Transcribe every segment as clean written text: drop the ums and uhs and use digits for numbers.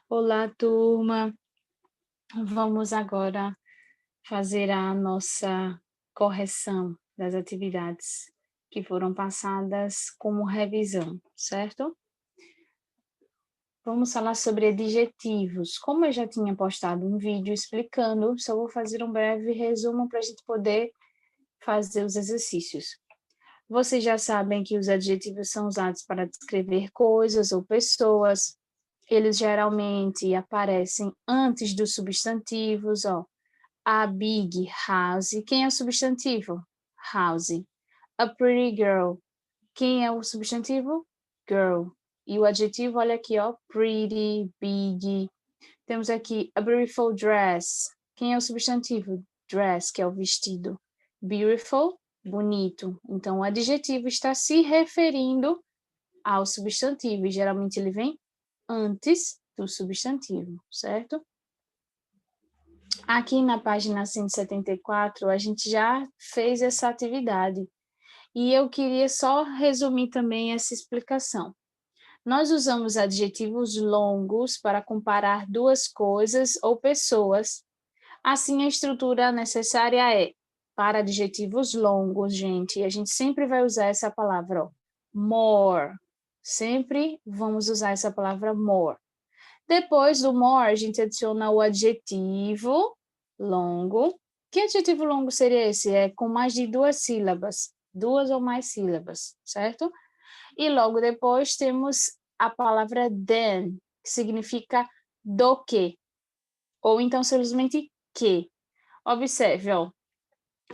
Olá, turma. Vamos agora fazer a nossa correção das atividades que foram passadas como revisão, certo? Vamos falar sobre adjetivos. Como eu já tinha postado um vídeo explicando, só vou fazer um breve resumo para a gente poder fazer os exercícios. Vocês já sabem que os adjetivos são usados para descrever coisas ou pessoas. Eles geralmente aparecem antes dos substantivos, ó. A big house, quem é o substantivo? House. A pretty girl, quem é o substantivo? Girl. E o adjetivo, olha aqui, ó, pretty, big. Temos aqui a beautiful dress. Quem é o substantivo? Dress, que é o vestido. Beautiful, bonito. Então, o adjetivo está se referindo ao substantivo e geralmente ele vem antes do substantivo, certo? Aqui na página 174, a gente já fez essa atividade e eu queria só resumir também essa explicação. Nós usamos adjetivos longos para comparar duas coisas ou pessoas. Assim, a estrutura necessária é, para adjetivos longos, gente, a gente sempre vai usar essa palavra, ó, more. Sempre vamos usar essa palavra more. Depois do more, a gente adiciona o adjetivo longo. Que adjetivo longo seria esse? É com mais de duas sílabas, duas ou mais sílabas, certo? E logo depois temos a palavra then, que significa do que, ou então simplesmente que. Observe, ó.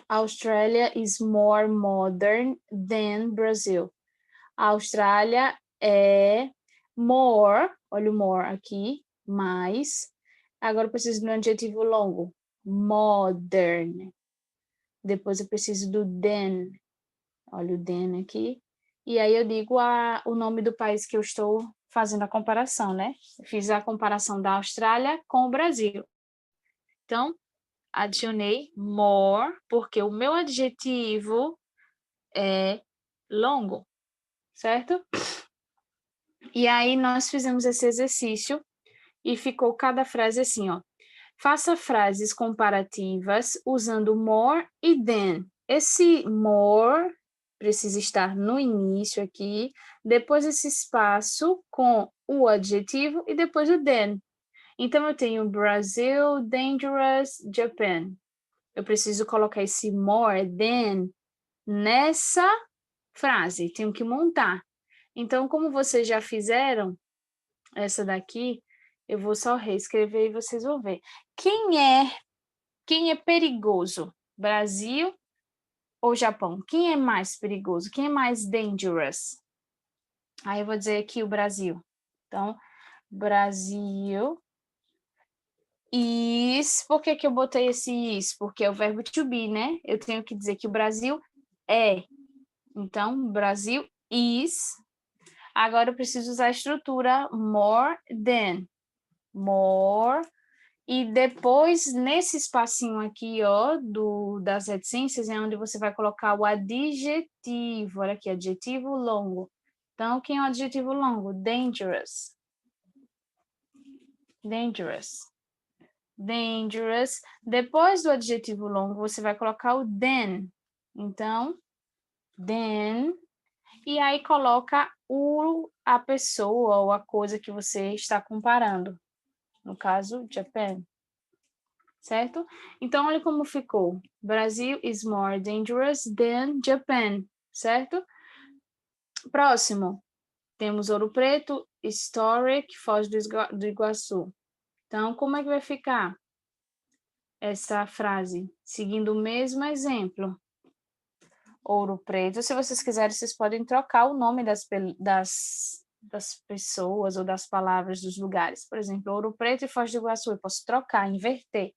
Australia is more modern than Brazil. A Austrália é more, olha o more aqui, mais. Agora eu preciso de um adjetivo longo, modern. Depois eu preciso do than, olha o than aqui. E aí eu digo o nome do país que eu estou fazendo a comparação, né? Eu fiz a comparação da Austrália com o Brasil. Então, adicionei more, porque o meu adjetivo é longo, certo? E aí nós fizemos esse exercício e ficou cada frase assim, ó. Faça frases comparativas usando more e than. Esse more precisa estar no início aqui, depois esse espaço com o adjetivo e depois o than. Então eu tenho Brazil, dangerous, Japan. Eu preciso colocar esse more than nessa frase, tenho que montar. Então, como vocês já fizeram essa daqui, eu vou só reescrever e vocês vão ver. Quem é perigoso? Brasil ou Japão? Quem é mais perigoso? Quem é mais dangerous? Aí eu vou dizer aqui o Brasil. Então, Brasil is. Por que que eu botei esse is? Porque é o verbo to be, né? Eu tenho que dizer que o Brasil é. Então, Brasil is. Agora eu preciso usar a estrutura more than. More. E depois, nesse espacinho aqui, ó, das reticências, é onde você vai colocar o adjetivo. Olha aqui, adjetivo longo. Então, quem é o adjetivo longo? Dangerous. Dangerous. Dangerous. Depois do adjetivo longo, você vai colocar o then. Então, then. E aí coloca a pessoa ou a coisa que você está comparando. No caso, Japan. Certo? Então, olha como ficou. Brasil is more dangerous than Japan, certo? Próximo, temos Ouro Preto, Historic, Foz do Iguaçu. Então, como é que vai ficar essa frase? Seguindo o mesmo exemplo. Ouro Preto, se vocês quiserem, vocês podem trocar o nome das pessoas ou das palavras dos lugares. Por exemplo, Ouro Preto e Foz do Iguaçu, eu posso trocar, inverter.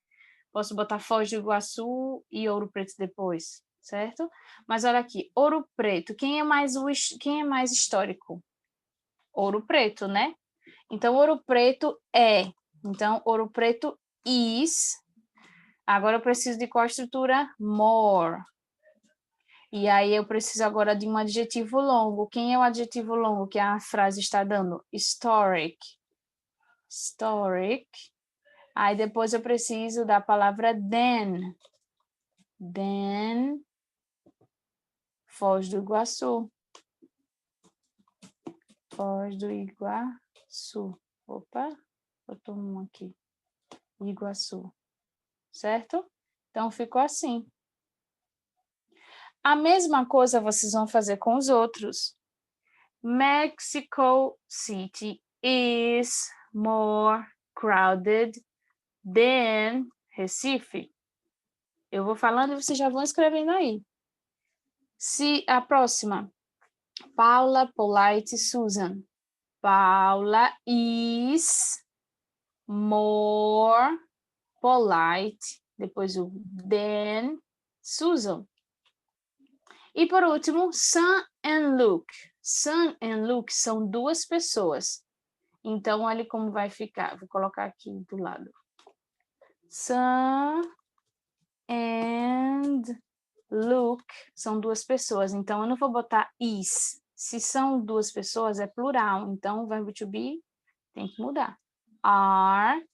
Posso botar Foz do Iguaçu e Ouro Preto depois, certo? Mas olha aqui, Ouro Preto, quem é mais histórico? Ouro Preto, né? Então, Ouro Preto é. Então, Ouro Preto is. Agora eu preciso de qual estrutura? More. E aí eu preciso agora de um adjetivo longo. Quem é o adjetivo longo que a frase está dando? Historic. Historic. Aí depois eu preciso da palavra then. Then, Foz do Iguaçu. Foz do Iguaçu. Opa, botou um aqui. Iguaçu. Certo? Então, ficou assim. A mesma coisa vocês vão fazer com os outros. Mexico City is more crowded than Recife. Eu vou falando e vocês já vão escrevendo aí. Se a próxima, Paula, Polite, Susan. Paula is more polite. Depois o than Susan. E por último, Sam and Luke. Sam and Luke são duas pessoas. Então, olha como vai ficar. Vou colocar aqui do lado. Sam and Luke são duas pessoas. Então, eu não vou botar is. Se são duas pessoas, é plural. Então, o verbo to be tem que mudar. Are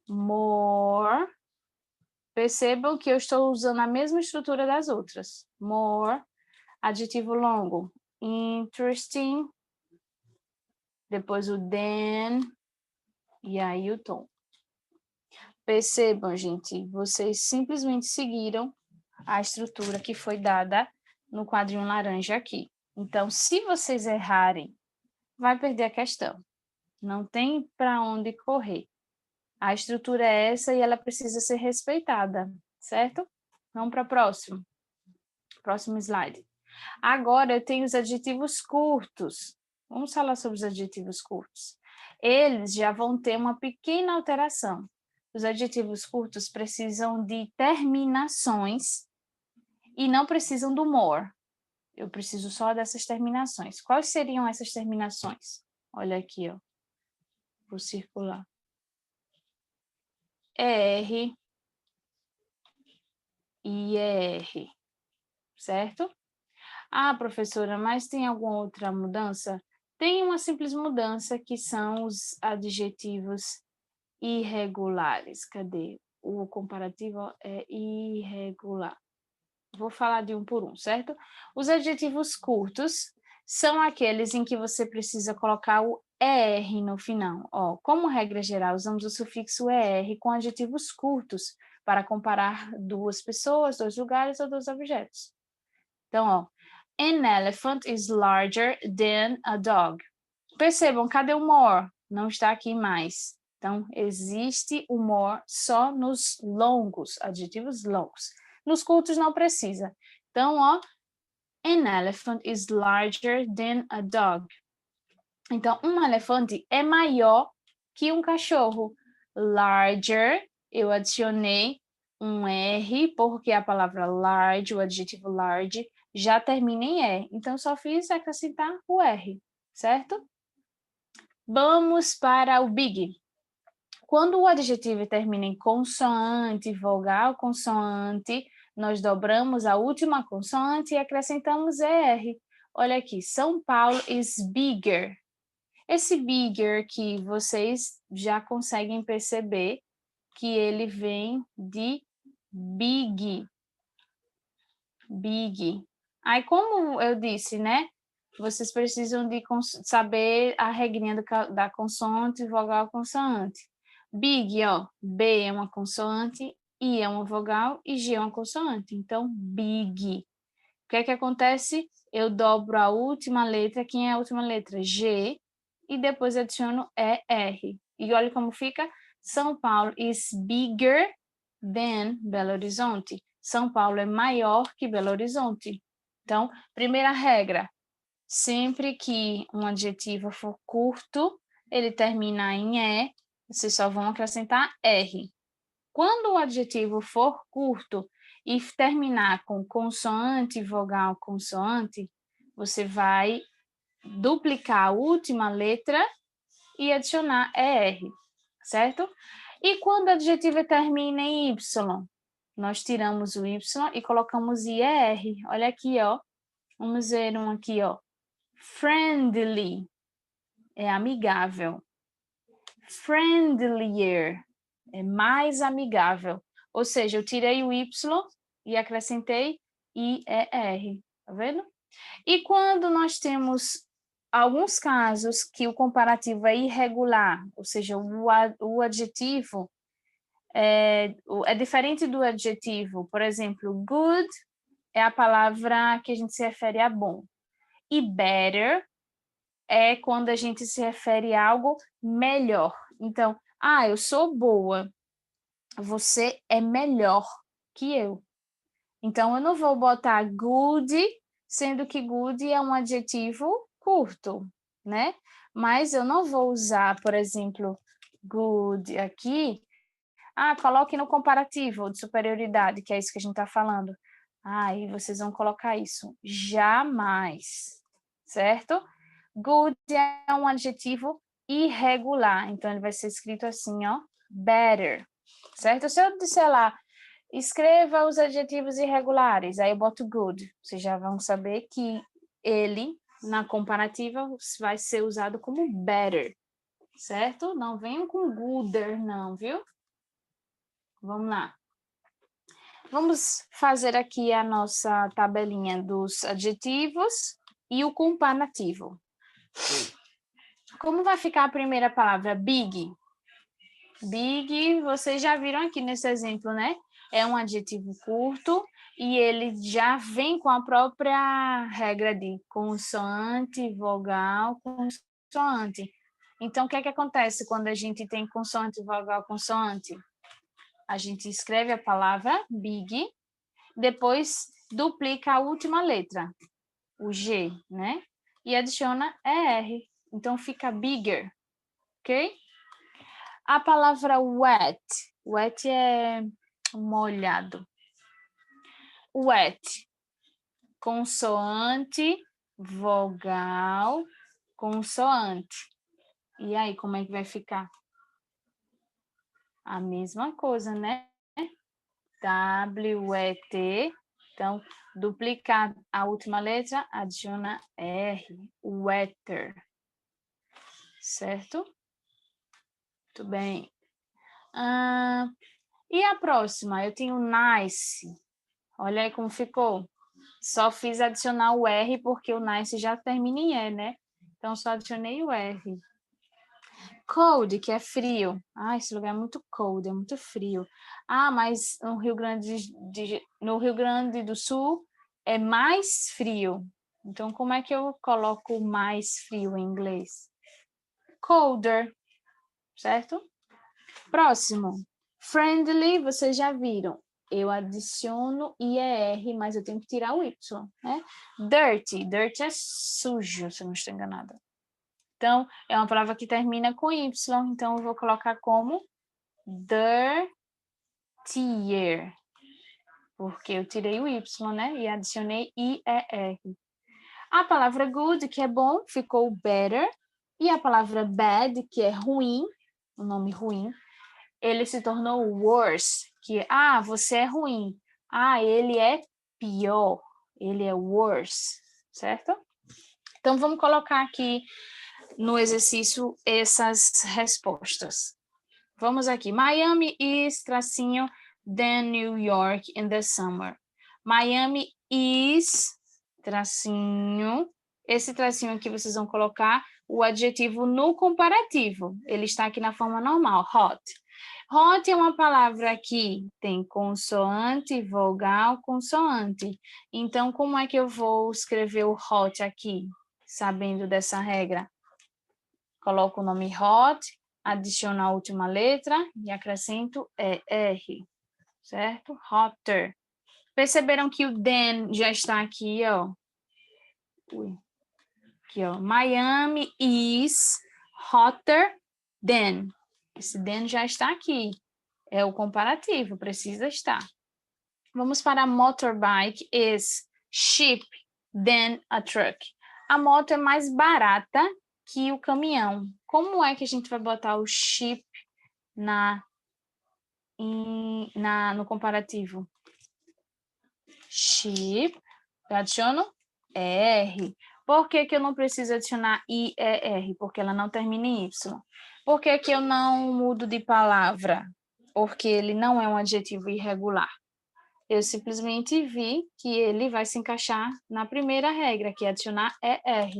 more. Percebam que eu estou usando a mesma estrutura das outras. More, adjetivo longo. Interesting. Depois o than. E aí o tom. Percebam, gente, vocês simplesmente seguiram a estrutura que foi dada no quadrinho laranja aqui. Então, se vocês errarem, vai perder a questão. Não tem para onde correr. A estrutura é essa e ela precisa ser respeitada, certo? Vamos para o próximo. Próximo slide. Agora eu tenho os adjetivos curtos. Vamos falar sobre os adjetivos curtos. Eles já vão ter uma pequena alteração. Os adjetivos curtos precisam de terminações e não precisam do more. Eu preciso só dessas terminações. Quais seriam essas terminações? Olha aqui, ó. Vou circular. ER e ER, certo? Ah, professora, mas tem alguma outra mudança? Tem uma simples mudança que são os adjetivos irregulares. Cadê? O comparativo é irregular. Vou falar de um por um, certo? Os adjetivos curtos são aqueles em que você precisa colocar o ER no final. Ó, como regra geral, usamos o sufixo ER com adjetivos curtos para comparar duas pessoas, dois lugares ou dois objetos. Então, ó, an elephant is larger than a dog. Percebam, cadê o more? Não está aqui mais. Então, existe o more só nos longos, adjetivos longos. Nos curtos não precisa. Então, ó, an elephant is larger than a dog. Então, um elefante é maior que um cachorro. Larger, eu adicionei um R, porque a palavra large, o adjetivo large, já termina em E. Então, só fiz acrescentar o R, certo? Vamos para o big. Quando o adjetivo termina em consoante, vogal, consoante, nós dobramos a última consoante e acrescentamos ER. Olha aqui, São Paulo is bigger. Esse bigger que vocês já conseguem perceber que ele vem de big. Big. Aí, como eu disse, né? Vocês precisam de saber a regrinha da consoante, vogal, consoante. Big, ó, B é uma consoante, I é uma vogal e G é uma consoante. Então, big. O que é que acontece? Eu dobro a última letra. Quem é a última letra? G. E depois adiciono ER. E olha como fica. São Paulo is bigger than Belo Horizonte. São Paulo é maior que Belo Horizonte. Então, primeira regra. Sempre que um adjetivo for curto, ele termina em E, vocês só vão acrescentar R. Quando o adjetivo for curto e terminar com consoante, vogal, consoante, você vai duplicar a última letra e adicionar ER, certo? E quando o adjetivo termina em Y, nós tiramos o Y e colocamos IER. Olha aqui, ó. Vamos ver um aqui, ó. Friendly é amigável. Friendlier, é mais amigável. Ou seja, eu tirei o Y e acrescentei IER, tá vendo? E quando nós temos alguns casos que o comparativo é irregular, ou seja, o adjetivo é diferente do adjetivo. Por exemplo, good é a palavra que a gente se refere a bom. E better é quando a gente se refere a algo melhor. Então, eu sou boa, você é melhor que eu. Então, eu não vou botar good, sendo que good é um adjetivo curto, né? Mas eu não vou usar, por exemplo, good aqui. Coloque no comparativo de superioridade, que é isso que a gente está falando. Aí vocês vão colocar isso. Jamais, certo? Good é um adjetivo irregular, então ele vai ser escrito assim, ó, better, certo? Se eu disser lá, escreva os adjetivos irregulares, aí eu boto good, vocês já vão saber que ele, na comparativa, vai ser usado como better, certo? Não venham com gooder, não, viu? Vamos lá. Vamos fazer aqui a nossa tabelinha dos adjetivos e o comparativo. Como vai ficar a primeira palavra? Big. Big, vocês já viram aqui nesse exemplo, né? É um adjetivo curto e ele já vem com a própria regra de consoante, vogal, consoante. Então, o que é que acontece quando a gente tem consoante, vogal, consoante? A gente escreve a palavra big, depois duplica a última letra, o G, né? E adiciona ER. Então, fica bigger, ok? A palavra wet. Wet é molhado. Wet. Consoante, vogal, consoante. E aí, como é que vai ficar? A mesma coisa, né? W-E-T. Então, duplicar a última letra, adiciona R. Wetter. Certo? Muito bem. E a próxima? Eu tenho nice. Olha aí como ficou. Só fiz adicionar o R porque o nice já termina em E, né? Então, só adicionei o R. Cold, que é frio. Esse lugar é muito cold, é muito frio. Mas no no Rio Grande do Sul é mais frio. Então, como é que eu coloco mais frio em inglês? Colder, certo? Próximo. Friendly, vocês já viram. Eu adiciono IER, mas eu tenho que tirar o Y, né? Dirty. Dirty é sujo, se eu não estou enganada. Então, é uma palavra que termina com Y, então eu vou colocar como dirtier, porque eu tirei o Y, né? E adicionei IER. A palavra good, que é bom, ficou better. E a palavra bad, que é ruim, o nome ruim, ele se tornou worse, que você é ruim. Ele é pior, ele é worse, certo? Então, vamos colocar aqui no exercício essas respostas. Vamos aqui. Miami is, tracinho, than New York in the summer. Miami is, tracinho. Esse tracinho aqui vocês vão colocar o adjetivo no comparativo. Ele está aqui na forma normal, hot. Hot é uma palavra que tem consoante, vogal, consoante. Então, como é que eu vou escrever o hot aqui, sabendo dessa regra? Coloco o nome hot, adiciono a última letra e acrescento R, certo? Hotter. Perceberam que o than já está aqui, ó. Aqui, ó. Miami is hotter than. Esse than já está aqui. É o comparativo, precisa estar. Vamos para motorbike is cheap than a truck. A moto é mais barata que o caminhão. Como é que a gente vai botar o cheap no comparativo? Cheap, eu adiciono R. Por que eu não preciso adicionar IER? Porque ela não termina em Y. Por que que eu não mudo de palavra? Porque ele não é um adjetivo irregular. Eu simplesmente vi que ele vai se encaixar na primeira regra, que é adicionar ER.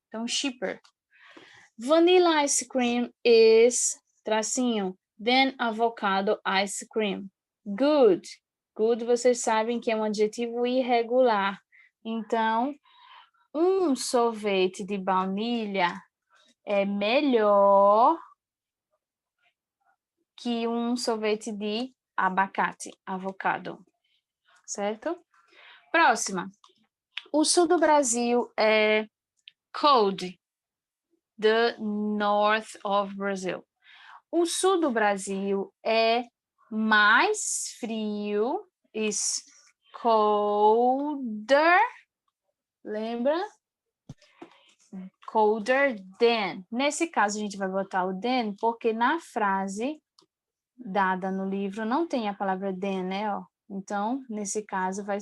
Então, cheaper. Vanilla ice cream is, tracinho, than avocado ice cream. Good. Good, vocês sabem que é um adjetivo irregular. Então, um sorvete de baunilha é melhor que um sorvete de abacate, avocado. Certo? Próxima. O sul do Brasil é cold. The north of Brazil. O sul do Brasil é mais frio, is colder, lembra? Colder than. Nesse caso, a gente vai botar o than, porque na frase dada no livro não tem a palavra than, né? Ó. Então, nesse caso, vai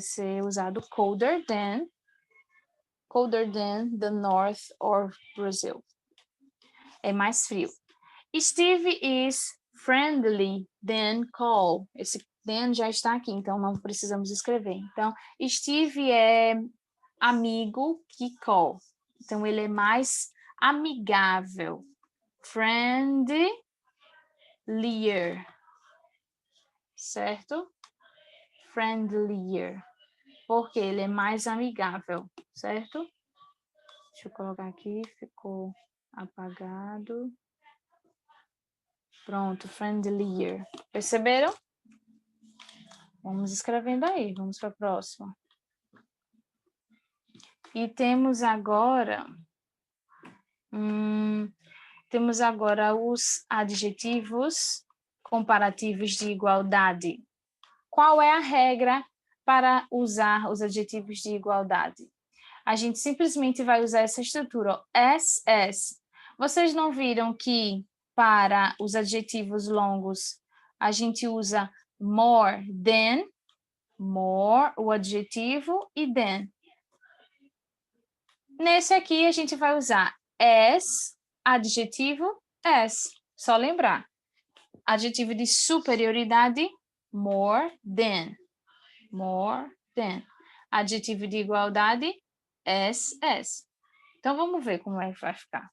ser usado colder than the north of Brazil. É mais frio. Steve is friendly than Cole. Esse than já está aqui, então não precisamos escrever. Então, Steve é amigo que Cole. Então, ele é mais amigável. Friendlier. Certo? Friendlier. Porque ele é mais amigável, certo? Deixa eu colocar aqui, ficou apagado. Pronto, friendlier. Perceberam? Vamos escrevendo aí, vamos para a próxima. E temos agora os adjetivos comparativos de igualdade. Qual é a regra para usar os adjetivos de igualdade? A gente simplesmente vai usar essa estrutura, ó, SS. Vocês não viram que para os adjetivos longos a gente usa more than, more, o adjetivo, e than. Nesse aqui a gente vai usar as, adjetivo, as. Só lembrar. Adjetivo de superioridade, more than. More than. Adjetivo de igualdade, as. Então, vamos ver como é que vai ficar.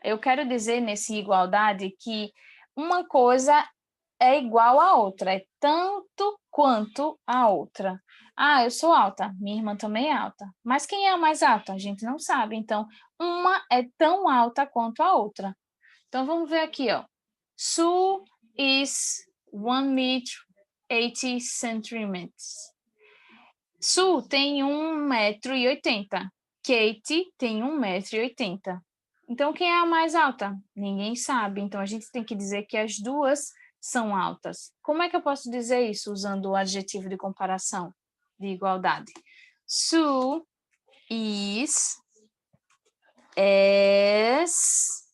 Eu quero dizer nesse igualdade que uma coisa é igual à outra, é tanto quanto a outra. Ah, eu sou alta, minha irmã também é alta. Mas quem é a mais alta? A gente não sabe. Então, uma é tão alta quanto a outra. Então, vamos ver aqui, ó. Sue is 1 meter 80 centímetros. Sue tem 1,80 m. Kate tem 1,80 m. Então, quem é a mais alta? Ninguém sabe. Então, a gente tem que dizer que as duas são altas. Como é que eu posso dizer isso usando o adjetivo de comparação, de igualdade? Sue is as...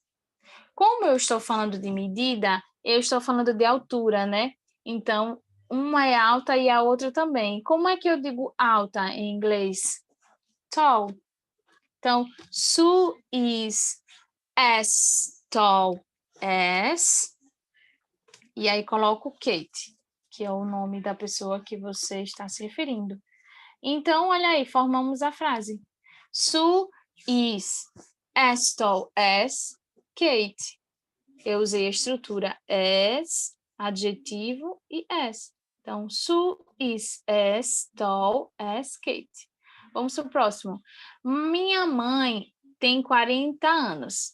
Como eu estou falando de medida, eu estou falando de altura, né? Então, uma é alta e a outra também. Como é que eu digo alta em inglês? Tall. Então, Sue is as tall as... E aí coloco Kate, que é o nome da pessoa que você está se referindo. Então, olha aí, formamos a frase. Sue is as tall as Kate. Eu usei a estrutura as, adjetivo e as. Então, Sue is as tall as Kate. Vamos para o próximo. Minha mãe tem 40 anos.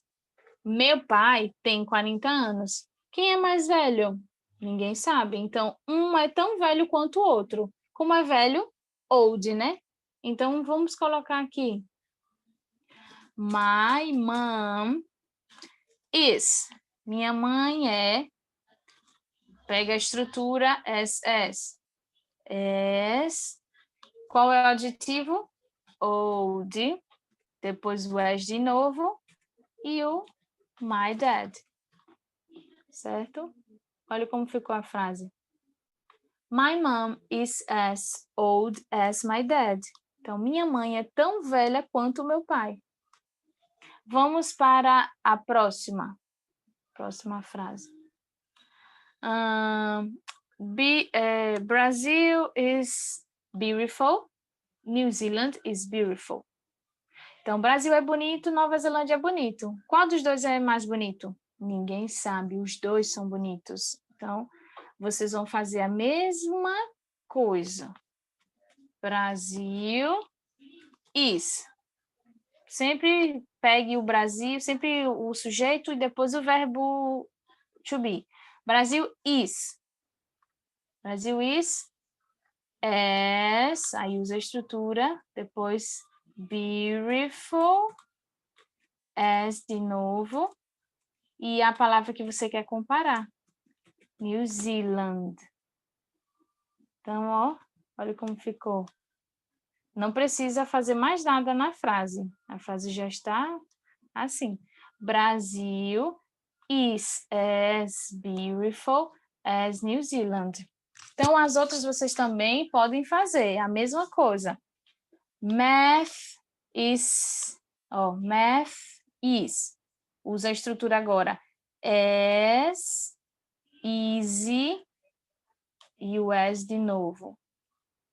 Meu pai tem 40 anos. Quem é mais velho? Ninguém sabe. Então, um é tão velho quanto o outro. Como é velho? Old, né? Então, vamos colocar aqui. My mom is. Minha mãe é. Pega a estrutura SS. Qual é o adjetivo? Old. Depois o as de novo. E o my dad. Certo? Olha como ficou a frase. My mom is as old as my dad. Então, minha mãe é tão velha quanto o meu pai. Vamos para a próxima. Próxima frase. Brazil is beautiful. New Zealand is beautiful. Então, Brasil é bonito, Nova Zelândia é bonito. Qual dos dois é mais bonito? Ninguém sabe, os dois são bonitos. Então, vocês vão fazer a mesma coisa. Brasil is. Sempre pegue o Brasil, sempre o sujeito e depois o verbo to be. Brasil is. Brasil is as, aí usa a estrutura, depois beautiful, as de novo, e a palavra que você quer comparar, New Zealand. Então, ó, olha como ficou. Não precisa fazer mais nada na frase. A frase já está assim. Brasil is as beautiful as New Zealand. Então, as outras vocês também podem fazer a mesma coisa. Math is. Math is. Usa a estrutura agora. As, easy e o as de novo.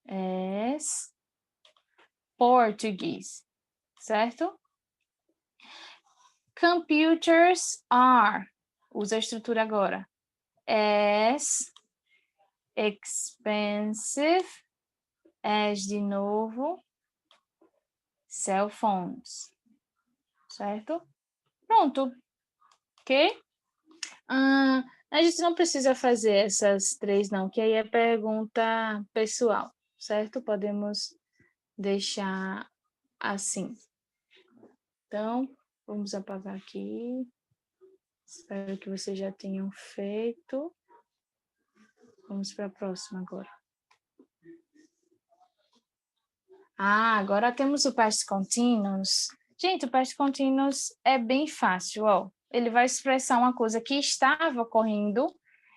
As, português. Certo? Computers are. Usa a estrutura agora. As, expensive, as de novo, cell phones. Certo? Pronto. Ok? A gente não precisa fazer essas 3 não, que aí é pergunta pessoal, certo? Podemos deixar assim. Então, vamos apagar aqui. Espero que vocês já tenham feito. Vamos para a próxima agora. Agora temos o past continuous. Gente, o past continuous é bem fácil, ó. Ele vai expressar uma coisa que estava ocorrendo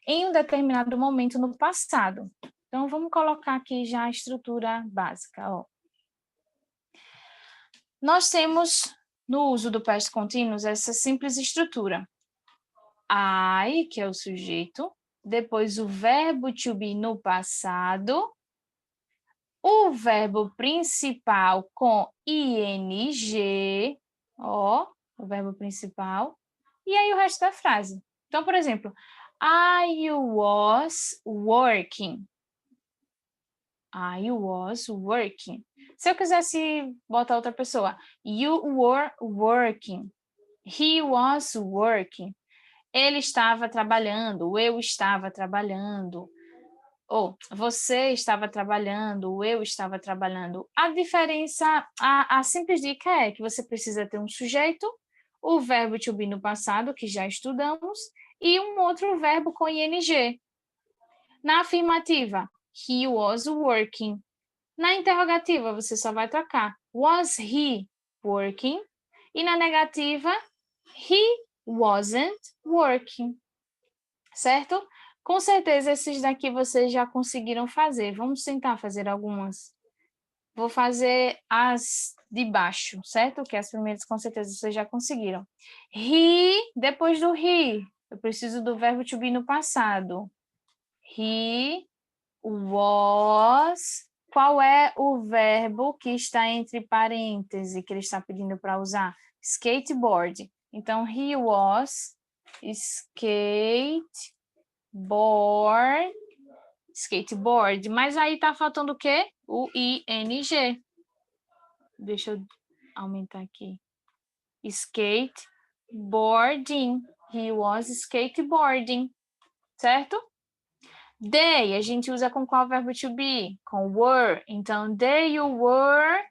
em um determinado momento no passado. Então, vamos colocar aqui já a estrutura básica, ó. Nós temos, no uso do past continuous, essa simples estrutura. I, que é o sujeito, depois o verbo to be no passado, o verbo principal com ing, ó, o verbo principal, e aí o resto da frase. Então, por exemplo, I was working. I was working. Se eu quisesse botar outra pessoa, you were working. He was working. Ele estava trabalhando, eu estava trabalhando. Ou você estava trabalhando, eu estava trabalhando. A diferença, a simples dica é que você precisa ter um sujeito, o verbo to be no passado, que já estudamos, e um outro verbo com ing. Na afirmativa, he was working. Na interrogativa, você só vai trocar was he working? E na negativa, he wasn't working. Certo? Com certeza, esses daqui vocês já conseguiram fazer. Vamos tentar fazer algumas. Vou fazer as de baixo, certo? Que as primeiras, com certeza, vocês já conseguiram. He, depois do he, eu preciso do verbo to be no passado. He was. Qual é o verbo que está entre parênteses, que ele está pedindo para usar? Skateboard. Então, he was skateboard, mas aí tá faltando o quê? O ing. Deixa eu aumentar aqui. Skateboarding. He was skateboarding. Certo? They, a gente usa com qual verbo to be? Com were. Então, they you were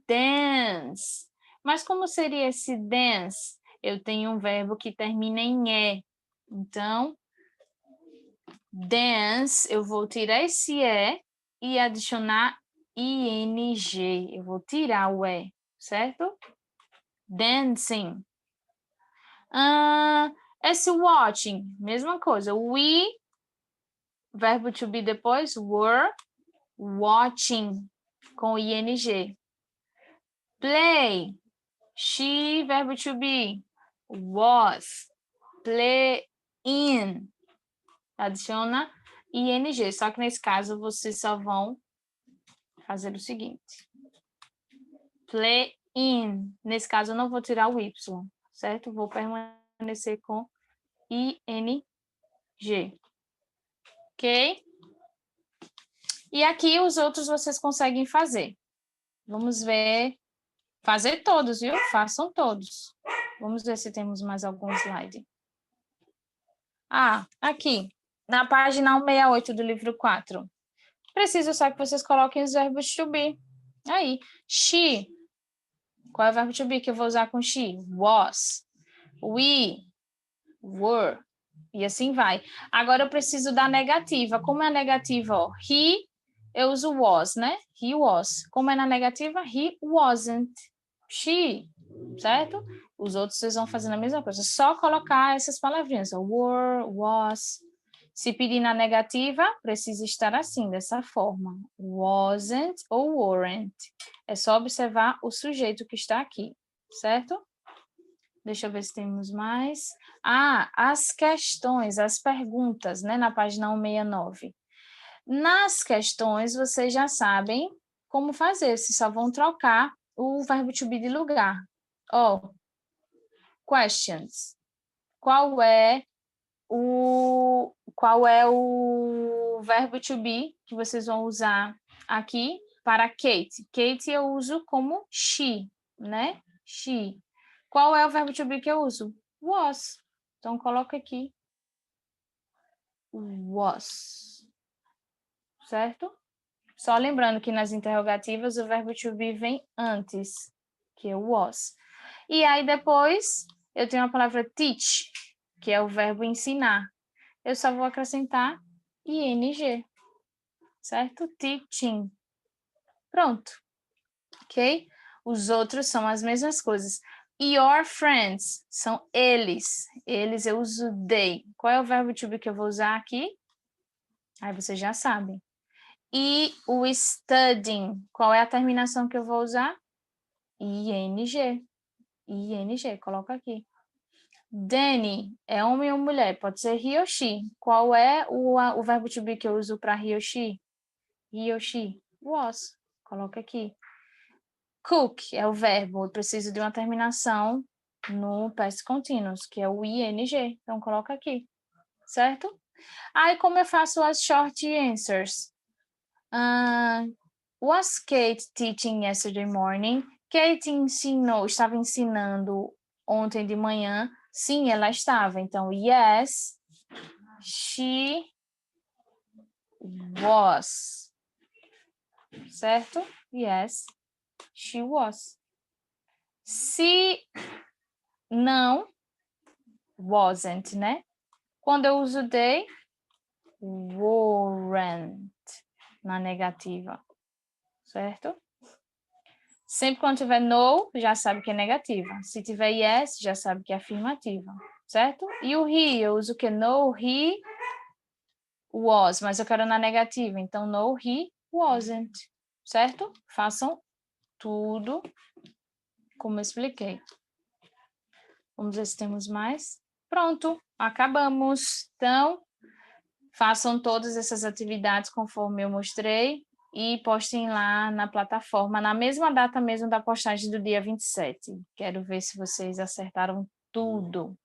dance. Mas como seria esse dance? Eu tenho um verbo que termina em e. Então, dance, eu vou tirar esse e adicionar ing. Eu vou tirar o certo? Dancing. Esse watching, mesma coisa. We, verbo to be depois, were watching, com ing. Play. She, verbo to be, was. Playing. Adiciona ing, só que nesse caso vocês só vão fazer o seguinte. Playing. Nesse caso eu não vou tirar o y, certo? Vou permanecer com ing. Ok? E aqui os outros vocês conseguem fazer. Vamos ver. Fazer todos, viu? Façam todos. Vamos ver se temos mais algum slide. Ah, aqui. Na página 168 do livro 4. Preciso só que vocês coloquem os verbos to be. Aí. She. Qual é o verbo to be que eu vou usar com she? Was. We. Were. E assim vai. Agora eu preciso da negativa. Como é a negativa? Ó, he, eu uso was, né? He was. Como é na negativa? He wasn't. She, certo? Os outros vocês vão fazendo a mesma coisa. Só colocar essas palavrinhas. Ó, were, was. Se pedir na negativa, precisa estar assim, dessa forma. Wasn't ou weren't. É só observar o sujeito que está aqui, certo? Deixa eu ver se temos mais. Ah, as questões, as perguntas, né, na página 169. Nas questões, vocês já sabem como fazer, vocês só vão trocar o verbo to be de lugar. Ó, questions. Qual é o verbo to be que vocês vão usar aqui para Kate? Kate eu uso como she, né? She. Qual é o verbo to be que eu uso? Was. Então, coloca aqui. Was. Certo? Só lembrando que nas interrogativas o verbo to be vem antes, que é o was. E aí depois eu tenho a palavra teach, que é o verbo ensinar. Eu só vou acrescentar ing, certo? Teaching. Pronto. Ok? Os outros são as mesmas coisas. Your friends são eles. Eles eu uso they. Qual é o verbo to be que eu vou usar aqui? Aí vocês já sabem. E o studying, qual é a terminação que eu vou usar? ing. ing, coloca aqui. Danny é homem ou mulher? Pode ser he ou she. Qual é o verbo to be que eu uso para he ou she? He ou she? Was. Coloca aqui. Cook é o verbo. Eu preciso de uma terminação no past continuous, que é o ing. Então, coloca aqui. Certo? Aí, como eu faço as short answers? Was Kate teaching yesterday morning? Kate estava ensinando ontem de manhã. Sim, ela estava. Então, yes, she was. Certo? Yes, she was. Se não, wasn't, né? Quando eu uso they, weren't, na negativa. Certo? Sempre quando tiver no, já sabe que é negativa. Se tiver yes, já sabe que é afirmativa. Certo? E o he, eu uso o que? No, he was, mas eu quero na negativa. Então, no, he wasn't. Certo? Façam tudo como eu expliquei. Vamos ver se temos mais. Pronto, acabamos. Então, façam todas essas atividades conforme eu mostrei e postem lá na plataforma, na mesma data mesmo da postagem do dia 27. Quero ver se vocês acertaram tudo.